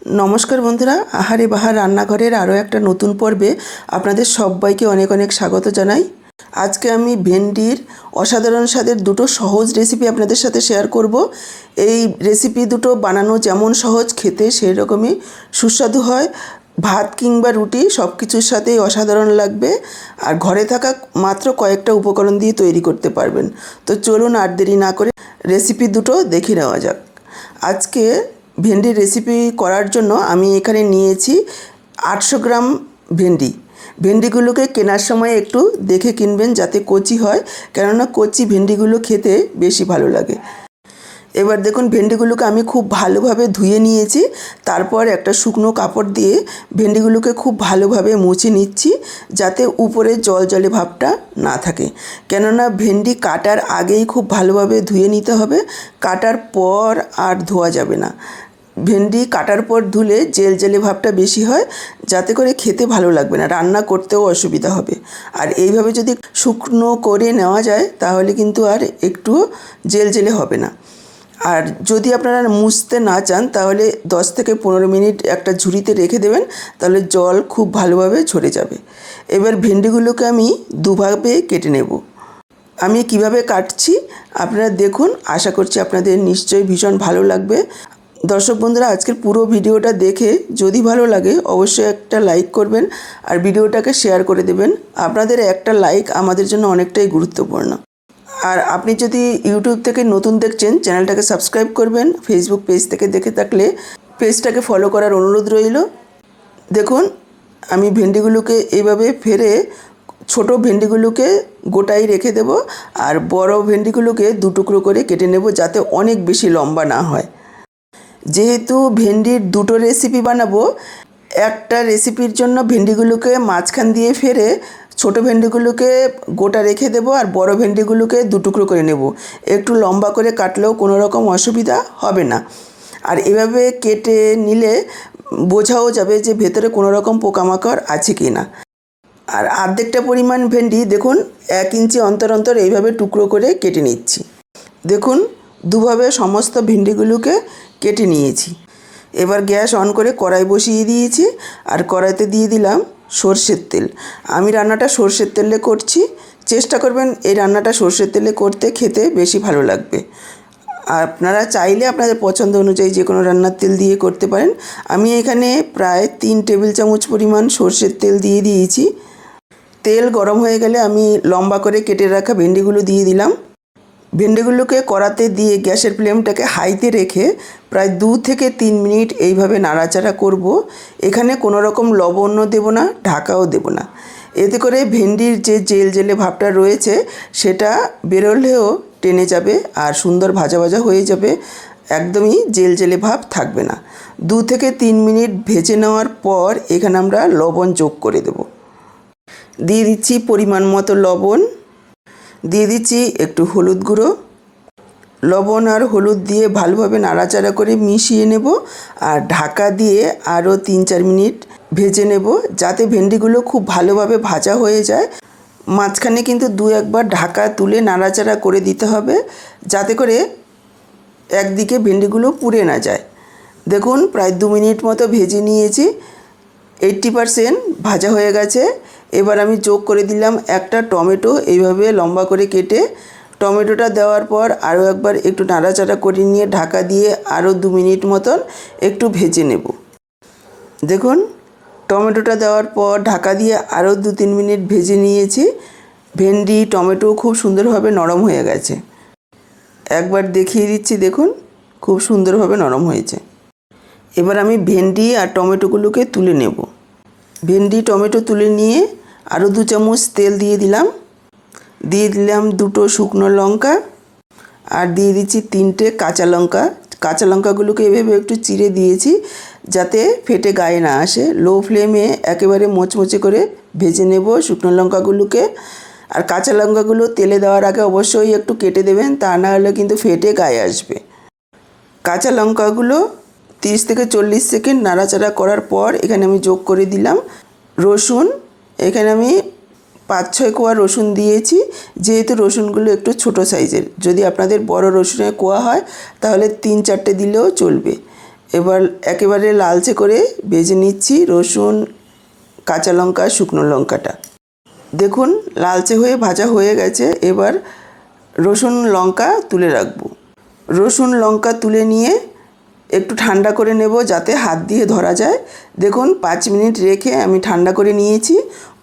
নমস্কার বন্ধুরা, আহারে বাহার রান্নাঘরের আরও একটা নতুন পর্বে আপনাদের সবাইকে অনেক অনেক স্বাগত জানাই। আজকে আমি ভেন্ডির অসাধারণ স্বাদের দুটো সহজ রেসিপি আপনাদের সাথে শেয়ার করব। এই রেসিপি দুটো বানানো যেমন সহজ, খেতে সেই রকমই সুস্বাদু হয়। ভাত কিংবা রুটি সব কিছুর সাথেই অসাধারণ লাগবে, আর ঘরে থাকা মাত্র কয়েকটা উপকরণ দিয়ে তৈরি করতে পারবেন। তো চলুন আর দেরি না করে রেসিপি দুটো দেখে নেওয়া যাক। আজকে ভেন্ডির রেসিপি করার জন্য আমি এখানে নিয়েছি 800 গ্রাম ভেন্ডি। ভেন্ডিগুলোকে কেনার সময় একটু দেখে কিনবেন যাতে কচি হয়, কেননা কচি ভেন্ডিগুলো খেতে বেশি ভালো লাগে। এবার দেখুন, ভেন্ডিগুলোকে আমি খুব ভালোভাবে ধুয়ে নিয়েছি। তারপর একটা শুকনো কাপড় দিয়ে ভেন্ডিগুলোকে খুব ভালোভাবে মুছে নিচ্ছি, যাতে উপরে জলে ভাবটা না থাকে। কেননা ভেন্ডি কাটার আগেই খুব ভালোভাবে ধুয়ে নিতে হবে, কাটার পর আর ধোয়া যাবে না। ভেন্ডি কাটার পর ধুলে জেলে ভাবটা বেশি হয়, যাতে করে খেতে ভালো লাগবে না, রান্না করতেও অসুবিধা হবে। আর এইভাবে যদি শুকনো করে নেওয়া যায় তাহলে কিন্তু আর একটুও জেলে হবে না। আর যদি আপনারা মুছতে না চান তাহলে 10 থেকে 15 মিনিট একটা ঝুড়িতে রেখে দেবেন, তাহলে জল খুব ভালোভাবে ঝরে যাবে। এবার ভেন্ডিগুলোকে আমি দুভাবে কেটে নেব। আমি কিভাবে কাটছি আপনারা দেখুন, আশা করছি আপনাদের নিশ্চয়ই ভীষণ ভালো লাগবে। দর্শক বন্ধুরা, আজকের পুরো ভিডিওটা দেখে যদি ভালো লাগে অবশ্যই একটা লাইক করবেন আর ভিডিওটাকে শেয়ার করে দেবেন। আপনাদের একটা লাইক আমাদের জন্য অনেকটাই গুরুত্বপূর্ণ। আর আপনি যদি ইউটিউব থেকে নতুন দেখছেন, চ্যানেলটাকে সাবস্ক্রাইব করবেন। ফেসবুক পেজ থেকে দেখে থাকলে পেজটাকে ফলো করার অনুরোধ রইল। দেখুন, আমি ভেন্ডিগুলোকে এইভাবে ফেরে ছোট ভেন্ডিগুলোকে গোটাই রেখে দেব, আর বড় ভেন্ডিগুলোকে দুটুকরো করে কেটে নেব, যাতে অনেক বেশি লম্বা না হয়। যেহেতু ভেন্ডির দুটো রেসিপি বানাবো, একটা রেসিপির জন্য ভেন্ডিগুলোকে মাঝখান দিয়ে ফেরে ছোটো ভেন্ডিগুলোকে গোটা রেখে দেব, আর বড় ভেন্ডিগুলোকে দুটুকরো করে নেব। একটু লম্বা করে কাটলেও কোনো রকম অসুবিধা হবে না। আর এভাবে কেটে নিলে বোঝাও যাবে যে ভেতরে কোনো রকম পোকামাকড় আছে কি না। আর অর্ধেকটা পরিমাণ ভেন্ডি দেখুন 1 ইঞ্চি অন্তর অন্তর এইভাবে টুকরো করে কেটে নিচ্ছি। দেখুন, দুভাবে সমস্ত ভেন্ডিগুলোকে কেটে নিয়েছি। এবার গ্যাস অন করে কড়াই বসিয়ে দিয়েছি, আর কড়াইতে দিয়ে দিলাম সর্ষের তেল। আমি রান্নাটা সর্ষের তেলে করছি। চেষ্টা করবেন এই রান্নাটা সর্ষের তেলে করতে, খেতে বেশি ভালো লাগবে। আপনারা চাইলে আপনাদের পছন্দ অনুযায়ী যে কোনো রান্নার তেল দিয়ে করতে পারেন। আমি এখানে প্রায় 3 টেবিল চামচ পরিমাণ সর্ষের তেল দিয়ে দিয়েছি। তেল গরম হয়ে গেলে আমি লম্বা করে কেটে রাখা ভেন্ডিগুলো দিয়ে দিলাম। ভেন্ডিগুলোকে কড়াতে দিয়ে গ্যাসের ফ্লেমটাকে হাইতে রেখে প্রায় 2 থেকে 3 মিনিট এইভাবে নাড়াচাড়া করব। এখানে কোনো রকম লবণও দেব না, ঢাকাও দেব না। এতে করে ভেন্ডির যে জেলে ভাবটা রয়েছে সেটা বেরোলেও টেনে যাবে, আর সুন্দর ভাজা ভাজা হয়ে যাবে, একদমই জেলে ভাব থাকবে না। 2 থেকে 3 মিনিট ভেজে নেওয়ার পর এখানে আমরা লবণ যোগ করে দেব। দিয়ে দিচ্ছি পরিমাণ মতো লবণ, দিয়ে দিচ্ছি একটু হলুদ গুঁড়ো। লবণ আর হলুদ দিয়ে ভালোভাবে নাড়াচাড়া করে মিশিয়ে নেব, আর ঢাকা দিয়ে আরও 3-4 মিনিট ভেজে নেব, যাতে ভেন্ডিগুলো খুব ভালোভাবে ভাজা হয়ে যায়। মাঝখানে কিন্তু 2-1 বার ঢাকা তুলে নাড়াচাড়া করে দিতে হবে, যাতে করে একদিকে ভেন্ডিগুলো পুড়ে না যায়। দেখুন, প্রায় 2 মিনিট মতো ভেজে নিয়েছি, 80% ভাজা হয়ে গেছে। এবার আমি যোগ করে দিলাম একটা টমেটো, এইভাবে লম্বা করে কেটে। টমেটোটা দেওয়ার পর আরও একবার একটু নাড়াচাড়া করে নিয়ে ঢাকা দিয়ে আরও 2 মিনিট মতন একটু ভেজে নেব। দেখুন, টমেটোটা দেওয়ার পর ঢাকা দিয়ে আরও 2-3 মিনিট ভেজে নিয়েছি। ভেন্ডি টমেটো খুব সুন্দরভাবে নরম হয়ে গেছে। একবার দেখিয়ে দিচ্ছি, দেখুন খুব সুন্দরভাবে নরম হয়েছে। এবার আমি ভেন্ডি আর টমেটোগুলোকে তুলে নেব। ভেন্ডি টমেটো তুলে নিয়ে আরও 2 চামচ তেল দিয়ে দিলাম। দিয়ে দিলাম 2টো শুকনো লঙ্কা, আর দিয়ে দিচ্ছি 3টে কাঁচা লঙ্কা। কাঁচা লঙ্কাগুলোকে এভাবে একটু চিড়ে দিয়েছি, যাতে ফেটে গায়ে না আসে। লো ফ্লেমে একেবারে মোচমোচে করে ভেজে নেব শুকনো লঙ্কাগুলোকে। আর কাঁচা লঙ্কাগুলো তেলে দেওয়ার আগে অবশ্যই একটু কেটে দেবেন, তা না হলে কিন্তু ফেটে গায়ে আসবে। কাঁচা লঙ্কাগুলো 30 থেকে 40 সেকেন্ড নাড়াচাড়া করার পর এখানে আমি যোগ করে দিলাম রসুন। এখানে আমি 5-6 কোয়া রসুন দিয়েছি, যেহেতু রসুনগুলো একটু ছোটো সাইজের। যদি আপনাদের বড় রসুনের কোয়া হয় তাহলে 3-4টে দিলেও চলবে। এবার একেবারে লালচে করে ভেজে নিচ্ছি রসুন, কাঁচা লঙ্কা, শুকনো লঙ্কাটা। দেখুন লালচে হয়ে ভাজা হয়ে গেছে। এবার রসুন লঙ্কা তুলে রাখবো। রসুন লঙ্কা তুলে নিয়ে একটু ঠান্ডা করে নেব যাতে হাত দিয়ে ধরা যায়। দেখুন 5 মিনিট রেখে আমি ঠান্ডা করে নিয়েছি।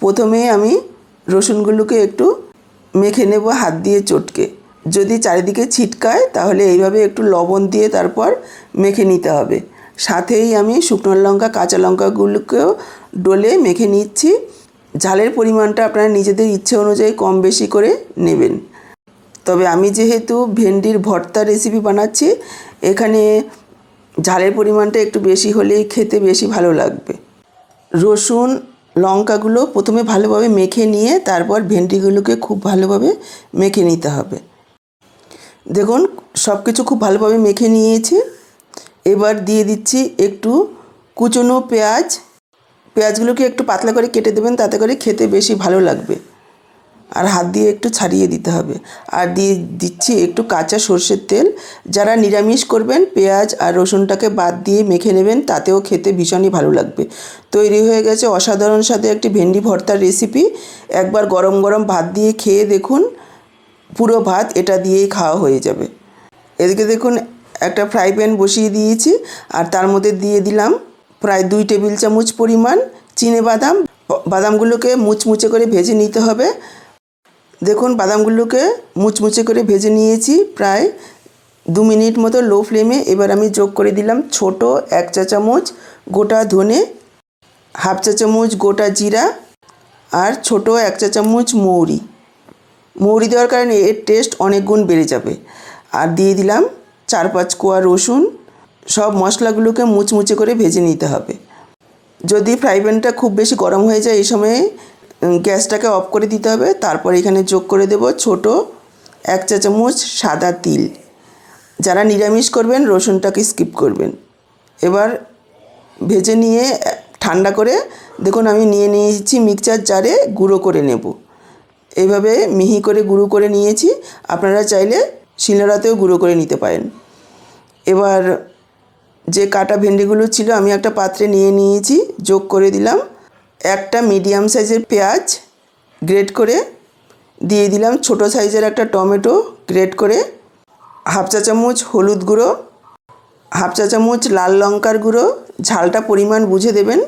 প্রথমে আমি রসুনগুলোকে একটু মেখে নেব হাত দিয়ে চটকে। যদি চারিদিকে ছিটকায় তাহলে এইভাবে একটু লবণ দিয়ে তারপর মেখে নিতে হবে। সাথেই আমি শুকনো লঙ্কা, কাঁচা লঙ্কাগুলোকেও ডলে মেখে নিচ্ছি। ঝালের পরিমাণটা আপনারা নিজেদের ইচ্ছে অনুযায়ী কম বেশি করে নেবেন। তবে আমি যেহেতু ভেন্ডির ভর্তা রেসিপি বানাচ্ছি, এখানে ঝালের পরিমাণটা একটু বেশি হলেই খেতে বেশি ভালো লাগবে। রসুন লঙ্কাগুলো প্রথমে ভালোভাবে মেখে নিয়ে তারপর ভেন্ডিগুলোকে খুব ভালোভাবে মেখে নিতে হবে। দেখুন সব কিছু খুব ভালোভাবে মেখে নিয়েছি। এবার দিয়ে দিচ্ছি একটু কুচনো পেঁয়াজ। পেঁয়াজগুলোকে একটু পাতলা করে কেটে দেবেন, তাতে করে খেতে বেশি ভালো লাগবে। আর হাত দিয়ে একটু ছাড়িয়ে দিতে হবে। আর দিয়ে দিচ্ছি একটু কাঁচা সর্ষের তেল। যারা নিরামিষ করবেন পেঁয়াজ আর রসুনটাকে বাদ দিয়ে মেখে নেবেন, তাতেও খেতে ভীষণই ভালো লাগবে। তৈরি হয়ে গেছে অসাধারণ স্বাদের একটি ভেন্ডি ভর্তার রেসিপি। একবার গরম গরম ভাত দিয়ে খেয়ে দেখুন, পুরো ভাত এটা দিয়েই খাওয়া হয়ে যাবে। এদিকে দেখুন একটা ফ্রাই প্যান বসিয়ে দিয়েছি আর তার মধ্যে দিয়ে দিলাম প্রায় 2 টেবিল চামচ পরিমাণ চিনেবাদাম। বাদামগুলোকে মুচমুচে করে ভেজে নিতে হবে। দেখুন বাদামগুলোকে মুচমুচে করে ভেজে নিয়েছি প্রায় 2 মিনিট মতো লো ফ্লেমে। এবার আমি যোগ করে দিলাম ছোট 1 চা চামচ গোটা ধনে, 1/2 চা চামচ গোটা জিরা আর ছোট 1 চা চামচ মৌরি। মৌরি দেওয়ার কারণে এর টেস্ট অনেক গুণ বেড়ে যাবে। আর দিয়ে দিলাম 4-5 কোয়া রসুন। সব মশলাগুলোকে মুচমুচে করে ভেজে নিতে হবে। যদি ফ্রাই প্যানটা খুব বেশি গরম হয়ে যায় এই সময়ে গ্যাসটাকে অফ করে দিতে হবে। তারপর এখানে যোগ করে দেব ছোট 1 চা চামচ সাদা তিল। যারা নিরামিষ করবেন রসুনটাকে স্কিপ করবেন। এবার ভেজে নিয়ে ঠান্ডা করে দেখুন আমি নিয়ে নিয়েছি মিক্সচার জারে গুঁড়ো করে নেব। এইভাবে মিহি করে গুঁড়ো করে নিয়েছি। আপনারা চাইলে শিলনোড়াতেও গুঁড়ো করে নিতে পারেন। এবার যে কাটা ভেন্ডিগুলো ছিল আমি একটা পাত্রে নিয়ে নিয়েছি। যোগ করে দিলাম একটা মিডিয়াম সাইজের পেঁয়াজ গ্রেট করে, দিয়ে দিলাম ছোট সাইজের একটা টমেটো গ্রেট করে, 1/2 চা চামচ হলুদ গুঁড়ো, 1/2 চা চামচ লাল লঙ্কার গুঁড়ো, ঝালটা পরিমাণ বুঝে দেবেন।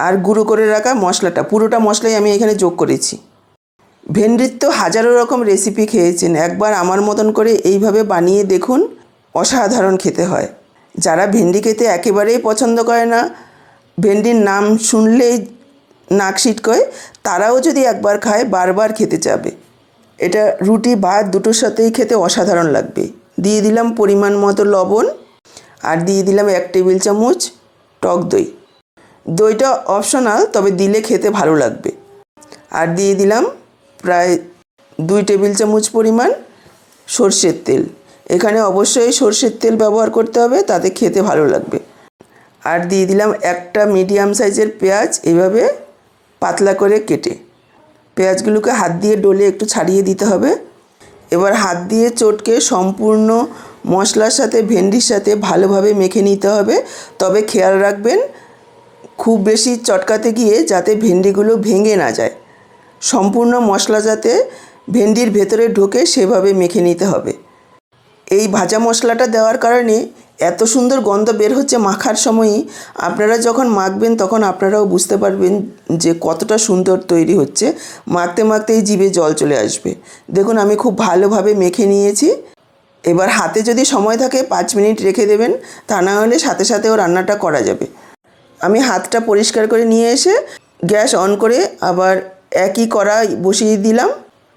আর গুঁড়ো করে রাখা মশলাটা, পুরোটা মশলাই আমি এখানে যোগ করেছি। ভেন্ডির তো হাজারো রকম রেসিপি খেয়েছেন, একবার আমার মতন করে এইভাবে বানিয়ে দেখুন, অসাধারণ খেতে হয়। যারা ভেন্ডি খেতে একেবারেই পছন্দ করে না, ভেন্ডির নাম শুনলেই নাক সিটকয়, তারাও যদি একবার খায় বারবার খেতে চাবে। এটা রুটি ভাত দুটোর সাথেই খেতে অসাধারণ লাগবে। দিয়ে দিলাম পরিমাণ মতো লবণ আর দিয়ে দিলাম 1 টেবিল চামচ টক দই। দইটা অপশনাল, তবে দিলে খেতে ভালো লাগবে। আর দিয়ে দিলাম প্রায় 2 টেবিল চামচ পরিমাণ সর্ষের তেল। এখানে অবশ্যই সর্ষের তেল ব্যবহার করতে হবে, তাতে খেতে ভালো লাগবে। আর দিয়ে দিলাম একটা মিডিয়াম সাইজের পেঁয়াজ এভাবে পাতলা করে কেটে। পেঁয়াজগুলোকে হাত দিয়ে ডলে একটু ছাড়িয়ে দিতে হবে। এবার হাত দিয়ে চটকে সম্পূর্ণ মশলার সাথে ভেন্ডির সাথে ভালোভাবে মেখে নিতে হবে। তবে খেয়াল রাখবেন খুব বেশি চটকাতে গিয়ে যাতে ভেন্ডিগুলো ভেঙে না যায়। সম্পূর্ণ মশলা যাতে ভেন্ডির ভেতরে ঢোকে সেভাবে মেখে নিতে হবে। এই ভাজা মশলাটা দেওয়ার কারণে এত সুন্দর গন্ধ বের হচ্ছে মাখার সময়ই। আপনারা যখন মাখবেন তখন আপনারাও বুঝতে পারবেন যে কতটা সুন্দর তৈরি হচ্ছে। মাখতে মাখতেই জিভে জল চলে আসবে। দেখুন আমি খুব ভালোভাবে মেখে নিয়েছি। এবার হাতে যদি সময় থাকে 5 মিনিট রেখে দেবেন, তা না হলে সাথে সাথেও রান্নাটা করা যাবে। আমি হাতটা পরিষ্কার করে নিয়ে এসে গ্যাস অন করে আবার একই কড়াই বসিয়ে দিলাম।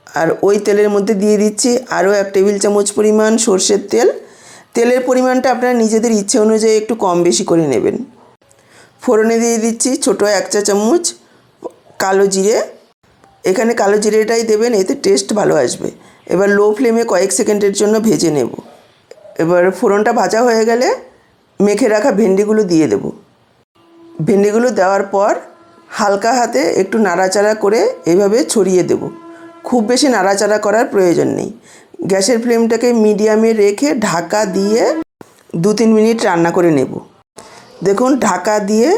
আর ওই তেলের মধ্যে দিয়ে দিচ্ছি আরও 1 টেবিল চামচ পরিমাণ সর্ষের তেল। তেলের পরিমাণটা আপনারা নিজেদের ইচ্ছে অনুযায়ী একটু কম বেশি করে নেবেন। ফোড়নে দিয়ে দিচ্ছি ছোট 1 চা চামচ কালো জিরে। এখানে কালো জিরেটাই দেবেন, এতে টেস্ট ভালো আসবে। এবার লো ফ্লেমে কয়েক সেকেন্ডের জন্য ভেজে নেব। এবার ফোড়নটা ভাজা হয়ে গেলে মেখে রাখা ভেন্ডিগুলো দিয়ে দেব। ভেন্ডিগুলো দেওয়ার পর হালকা হাতে একটু নাড়াচাড়া করে এইভাবে ছড়িয়ে দেব। খুব বেশি নাড়াচাড়া করার প্রয়োজন নেই। গ্যাসের ফ্লেমটাকে মিডিয়ামে রেখে ঢাকা দিয়ে 2-3 মিনিট রান্না করে নেব। দেখুন ঢাকা দিয়ে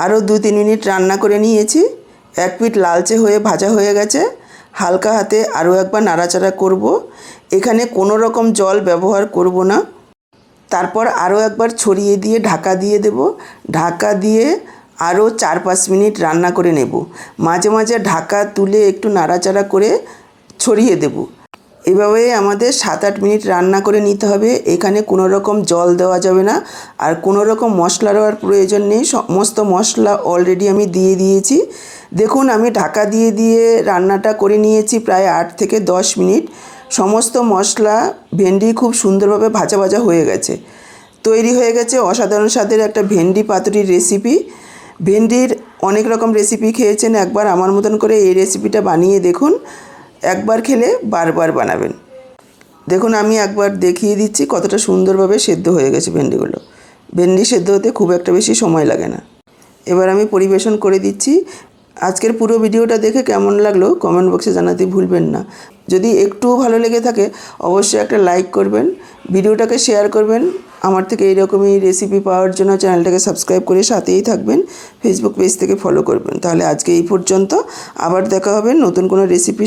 আরও 2-3 মিনিট রান্না করে নিয়েছি। এক পিঠ লালচে হয়ে ভাজা হয়ে গেছে। হালকা হাতে আরও একবার নাড়াচাড়া করব। এখানে কোনো রকম জল ব্যবহার করব না। তারপর আরও একবার ছড়িয়ে দিয়ে ঢাকা দিয়ে দেব। ঢাকা দিয়ে আরও 4-5 মিনিট রান্না করে নেব। মাঝে মাঝে ঢাকা তুলে একটু নাড়াচাড়া করে ছড়িয়ে দেব। এভাবে আমাদের 7-8 মিনিট রান্না করে নিতে হবে। এখানে কোনো রকম জল দেওয়া যাবে না, আর কোনো রকম মশলা দেওয়ার প্রয়োজন নেই। সমস্ত মশলা অলরেডি আমি দিয়ে দিয়েছি। দেখুন আমি ঢাকা দিয়ে দিয়ে রান্নাটা করে নিয়েছি প্রায় 8 থেকে 10 মিনিট। সমস্ত মশলা ভেন্ডি খুব সুন্দরভাবে ভাজা ভাজা হয়ে গেছে। তৈরি হয়ে গেছে অসাধারণ স্বাদের একটা ভেন্ডি পাতুরির রেসিপি। ভেন্ডির অনেক রকম রেসিপি খেয়েছেন, একবার আমার মতন করে এই রেসিপিটা বানিয়ে দেখুন। একবার খেলে বারবার বানাবেন। দেখুন আমি একবার দেখিয়ে দিচ্ছি কতটা সুন্দরভাবে সেদ্ধ হয়ে গেছে ভেন্ডিগুলো। ভেন্ডি সেদ্ধ হতে খুব একটা বেশি সময় লাগে না। এবার আমি পরিবেশন করে দিচ্ছি। আজকের পুরো ভিডিওটা দেখে কেমন লাগলো কমেন্ট বক্সে জানাতে ভুলবেন না। যদি একটুও ভালো লেগে থাকে অবশ্যই একটা লাইক করবেন, ভিডিওটাকে শেয়ার করবেন। আমার থেকে এইরকমই রেসিপি পাওয়ার জন্য চ্যানেলটাকে সাবস্ক্রাইব করে সাথেই থাকবেন। ফেসবুক পেজ থেকে ফলো করবেন। তাহলে আজকে এই পর্যন্ত, আবার দেখা হবে নতুন কোনো রেসিপি।